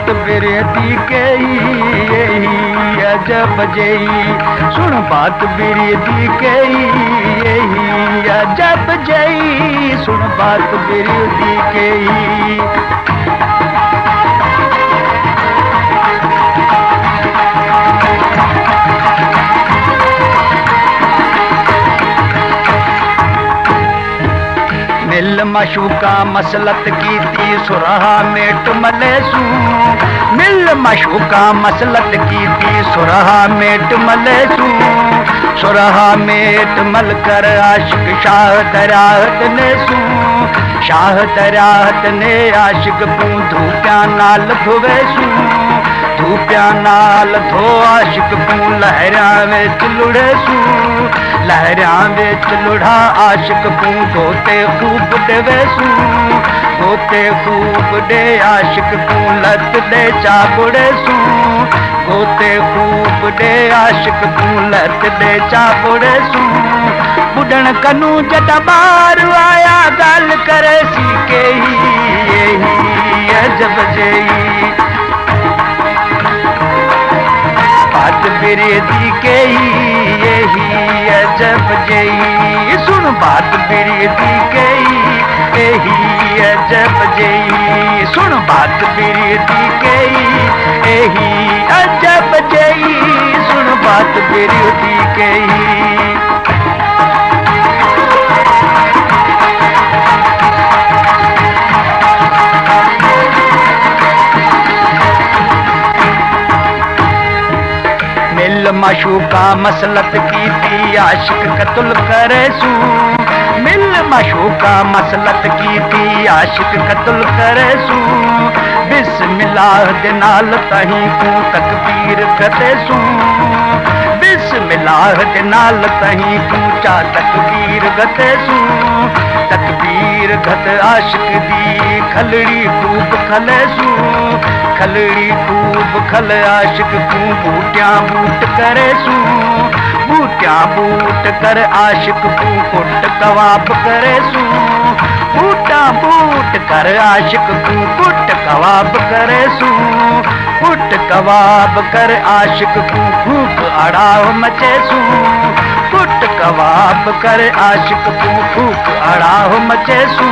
बात बिरती के यही अजब जई। सुन बात बिरती के यही अजब जई। सुन बात बिरती के मिल मशूका मसलत की ती सुरहा मेट मलेसू। मिल मशूका मसलत की ती सुरहा मेट मलेसू। सुरहा मेट मल कर आशिक शाह दराहत नेसू। शाह दराहत ने आशिक पू धूप्या नाल धोवेसू। धूप्या नाल धो आशिक पू लहरा विच लुड़ेसू। लहरा विच लुढ़ा आशिक पू गोते खूब देवेसू। गोते खूब दे आशिक पू लत दे चाबुड़ेसू। गोते खूब दे आशिक पू लत दे चाबुड़ेसू। बुढ़ण कनू जटा बार आया गल करे सी के यही अजब जई। बात बिरती के यही अजब जई। सुन बात बिरती के यही अजब जई। सुन बात बिरती के यही अजब जई। सुन बात बिरती के मिल मशूका मसलत की ती आशिक कत्ल करेसू। मिल मशूका मसलत की ती आशिक कत्ल करेसू। बिस्मिल्लाह दे नाल तही को तकबीर गतेसू। बिस्मिल्लाह दे नाल तही को चा तकबीर गतेसू। तकबीर गत आशिक दी खलड़ी खूब खलेसू। खलड़ी खूब खल आशिक को बूटियां बूट करेसू। बूटियां बूट कर आशिक को कुट कवाब करेसू। बूटा बूट कर आशिक को कुट कवाब करेसू। कुट कवाब कर आशिक को फूक अड़ाव मचेसू। कुट कवाब कर आशिक को फूक अड़ाव मचेसू।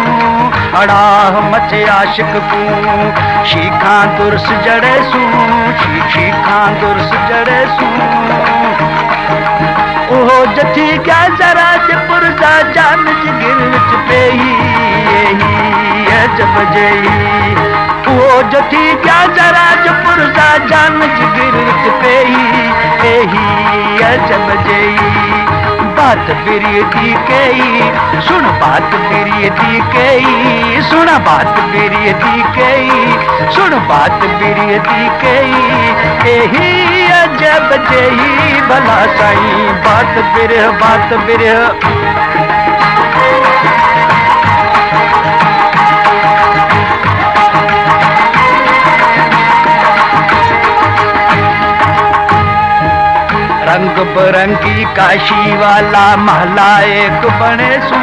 अड़ाह मचे आशिक को शीखा दुर्स जड़ेसू। शीखा दुर्स जड़ेसू। ओहो जठी क्या जरा पुरजा जान जिगिर विच पेही यही अजब जई। ओहो जठी क्या जरा पुरजा जान जिगिर विच पेही यही अजब जई। बात बिरती के सुन बात बिरती के सुन बात बिरती के सुन बात बिरती के यही अजब जई। भला साईं बात बिरह बात बिरह। रंग बरंगी काशी वाला महला एक बनेसू।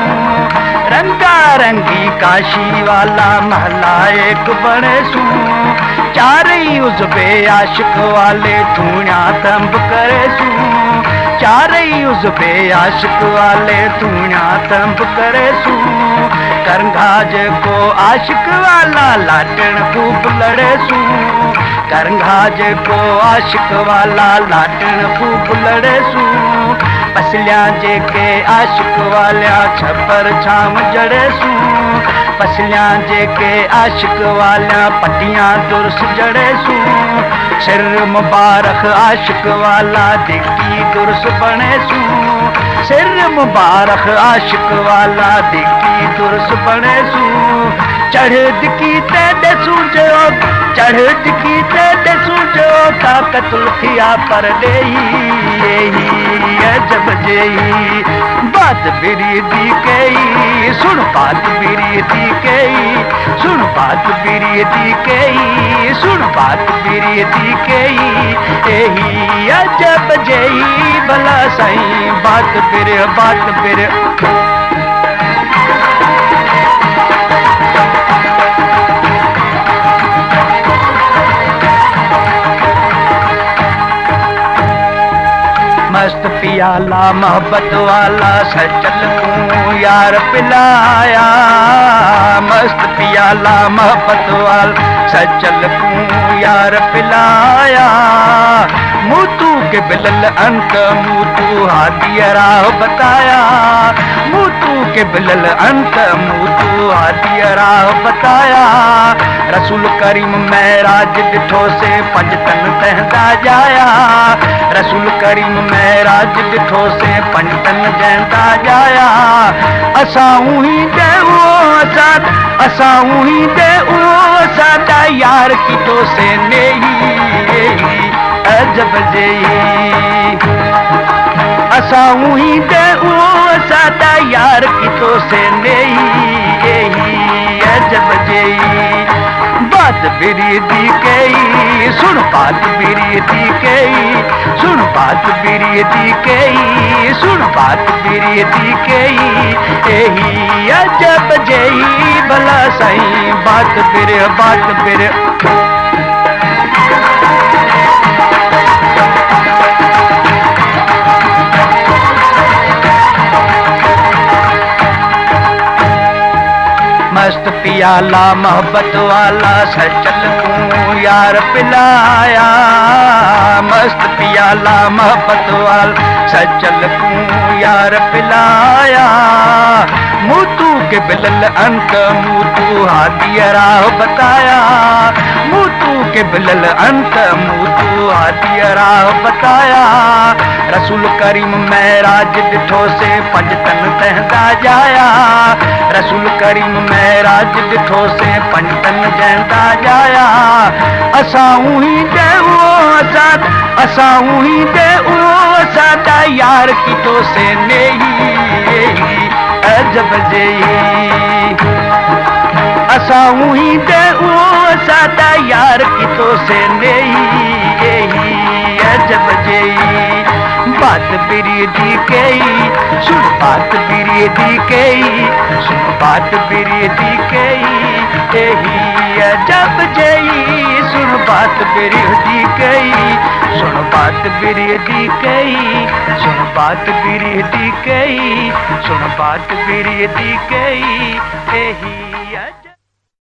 रंगा रंगी काशी वाला महला एक बनेसू। चारई उजबे आशिक वाले धूणा तंब करेसू। चारई उजबे आशिक वाले धूणा तंब करेसू। करंगाज को आशिक वाला लाटन खूब लड़ेसू। करंगाज को आशिक वाला लाटन खूब लड़ेसू। पसलियां जे के आशिक वाल्या छपर छाम जड़ेसू। पसलियां जे के आशिक वाल्या पटियां दुर्स जड़ेसू। सिर मुबारक आशिक वाला दिक्की दुर्स बनेसू। सिर मुबारक आशिक वाला दिक्की दुर्स बनेसू। चढ़ दिकी ते देसू जो चढ़ दिकी ते देसू जो ताकत उठिया पर यही अजब जई। बात बिरती के सुन बात बिरती के सुन बात बिरती के सुन बात बिरती के यही अजब जई। भला साईं बात बिरह बात बिरह। प्याला मोहब्बत वाला सचल को यार पिलाया, मस्त प्याला मोहब्बत वाला सचल को यार पिलाया। मुतू के बिलल अंत मुतू हादी राह बताया, मुतू के बिलल अंत मुतू हादी राह बताया। रसूल करीम महराज डिठो से पंज तन तहंदा जाया, रसूल करीम महराज डिठो से पंज तन जहंदा जाया। असां ही दे असां ही दे साडा यार कितो से नहीं अजब जई। असां ही दे साडा यार कितो से नहीं अजब जई। बात बिरी दी कई सुन बात बिरी दी कई, सुन बात बिरी दी कई, सुन बात बिरी दी कई। एही अजब जई भला सही बात बिर बात बिर। मस्त प्याला मोहब्बत वाला सचल को यार पिलाया, मस्त प्याला मोहब्बत वाला सचल को यार पिलाया। मुतू के बिलल अंत मुतू हादी राह बताया, मुतू के बिलल अंत मुतू हादी राह बताया। रसूल करीम महराज डिठो से पंज तन तहंदा जाया, रसूल करीम महराज डिठो से पंज तन जहंदा जाया। असां ही दे असां ही दे साडा यार कितो से नहीं अजब जई। असां ही दे साडा यार कितो से नहीं अजब जई। बात बिरी दी कई सुन बात बिरी दी कई, सुन बात बिरी दी कई। एही अजब जई सुन बात बिरी दी कई, सुन बात बिरी दी कई, सुन बात बिरी दी कई, सुन बात बिरी दी कई। एही अजब